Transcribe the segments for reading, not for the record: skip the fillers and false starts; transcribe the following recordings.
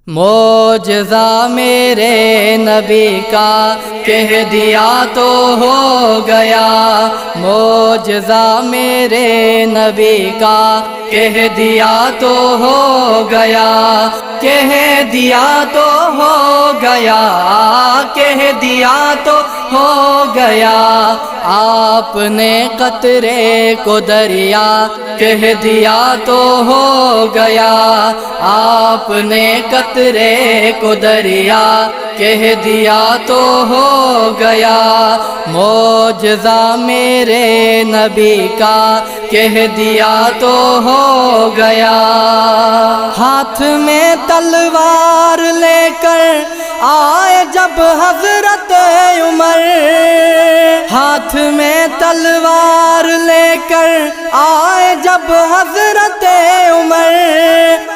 معجزہ میرے نبی کا کہہ دیا تو ہو گیا، معجزہ میرے نبی کا کہہ دیا تو ہو گیا، کہہ دیا تو ہو گیا، کہہ دیا تو ہو گیا۔ آپ نے قطرے کو دریا کہہ دیا تو ہو گیا، آپ نے قطرے کو دریا کہہ دیا تو ہو گیا۔ معجزہ میرے نبی کا کہہ دیا تو ہو گیا۔ ہاتھ میں تلوار لے کر آئے جب حضرت عمر، ہاتھ میں تلوار لے کر آئے جب حضرت عمر،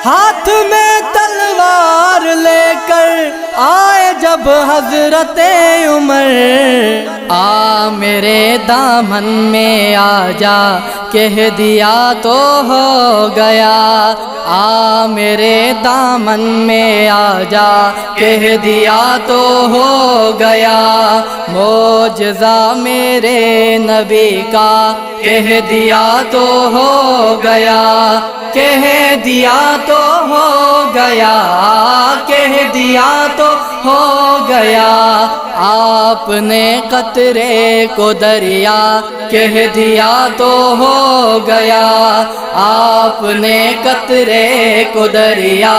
ہاتھ میں تلوار لے کر آئے جب حضرت عمر، آ میرے دامن میں آ جا کہہ دیا تو ہو گیا، آ میرے دامن میں آ جا کہہ دیا تو ہو گیا۔ معجزہ میرے نبی کا کہہ دیا تو ہو گیا، کہہ دیا تو ہو گیا، کہہ دیا تو ہو گیا۔ آپ نے قطرے کو دریا کہہ دیا تو ہو گیا، آپ نے قطرے کو دریا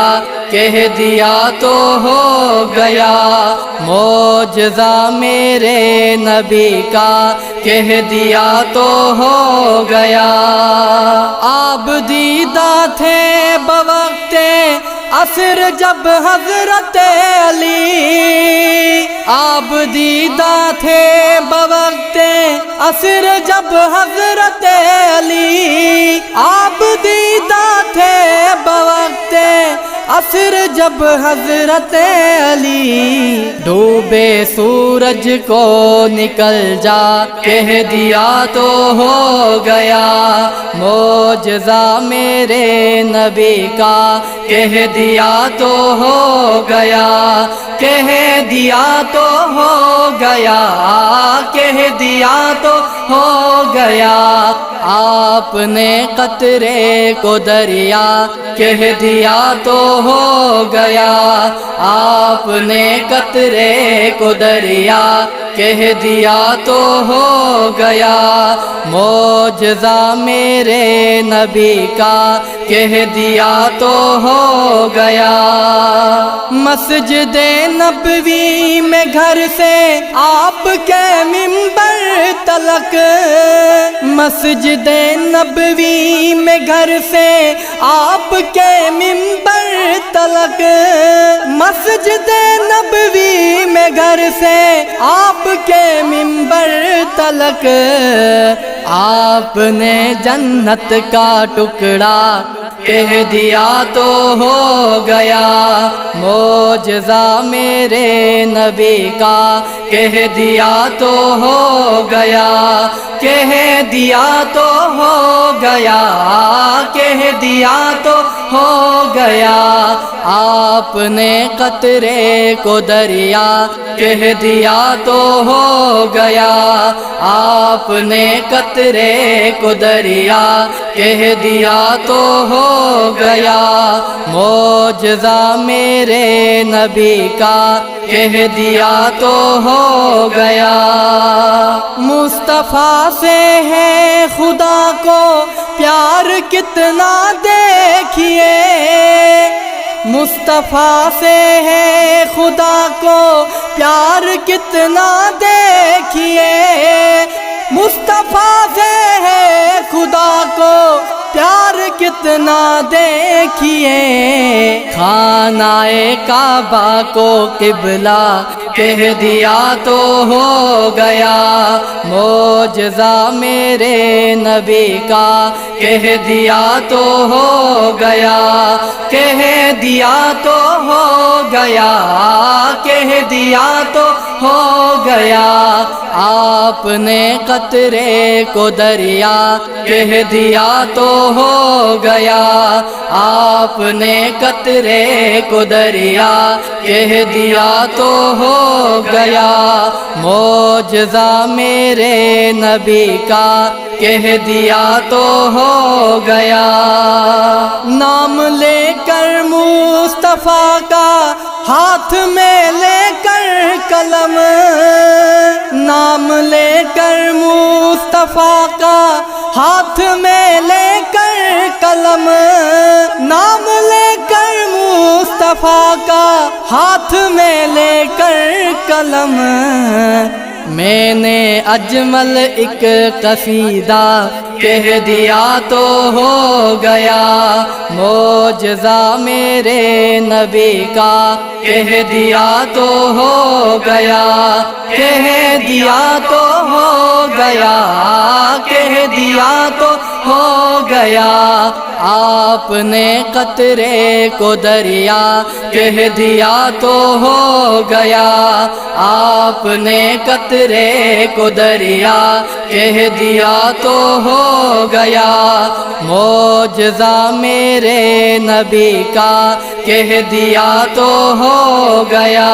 کہہ دیا تو ہو گیا۔ معجزہ میرے نبی کا کہہ دیا تو ہو گیا۔ آپ دیدہ تھے بوقت عصر جب حضرت علی، آپ دیدہ تھے بوقت عصر جب حضرت علی، آپ دیدہ تھے بوقت عصر جب حضرت علی، ڈوبے سورج کو نکل جا کہہ دیا تو ہو گیا۔ معجزہ میرے نبی کا کہہ دیا تو ہو گیا، کہہ دیا تو ہو گیا، کہہ دیا تو ہو گیا۔ آپ نے قطرے کو دریا کہہ دیا تو ہو گیا، آپ نے قطرے کو دریا کہہ دیا تو ہو گیا۔ معجزہ میرے نبی کا کہہ دیا تو ہو گیا۔ مسجد نبوی میں گھر سے آپ کے منبر تلک، مسجد نبوی میں گھر سے آپ کے منبر تلک، مسجد نبوی میں گھر سے آپ کے منبر تلک، آپ نے جنت کا ٹکڑا کہہ دیا تو ہو گیا۔ معجزہ میرے نبی کا کہہ دیا تو ہو گیا، کہہ دیا تو ہو گیا، کہہ دیا تو ہو گیا۔ آپ نے قطرے کو دریا کہہ دیا تو ہو گیا، آپ نے قطرے کو دریا کہہ دیا تو ہو گیا۔ معجزہ میرے نبی کا کہہ دیا تو ہو گیا۔ مصطفیٰ سے ہے خدا کو پیار کتنا دیکھیے، مصطفیٰ سے ہے خدا کو پیار کتنا دیکھیے، مصطفیٰ سے ہے خدا کو پیار کتنا دیکھیے۔ خانہ کعبہ کو قبلہ کہہ دیا تو ہو گیا۔ معجزہ میرے نبی کا کہہ دیا تو ہو گیا، کہہ دیا تو ہو گیا، کہہ دیا تو ہو گیا، آپ نے قطرے کو دریا کہہ دیا تو ہو گیا، آپ نے قطرے کو دریا کہہ دیا تو ہو گیا، معجزہ میرے نبی کا کہہ دیا تو ہو گیا، نام لے کر مصطفیٰ کا ہاتھ میں لے کر قلم، نام لے کر مصطفیٰ کا ہاتھ میں لے کر قلم، نام لے کر مصطفیٰ کا ہاتھ میں لے کر قلم، میں نے اجمل ایک قصیدہ کہہ دیا تو ہو گیا، معجزہ میرے نبی کا کہہ دیا تو ہو گیا، کہہ دیا تو ہو گیا، کہہ دیا تو ہو گیا، آپ نے قطرے کو دریا کہہ دیا تو ہو گیا، آپ نے قطرے کو دریا کہہ دیا تو ہو گیا، معجزہ میرے نبی کا کہہ دیا تو ہو گیا۔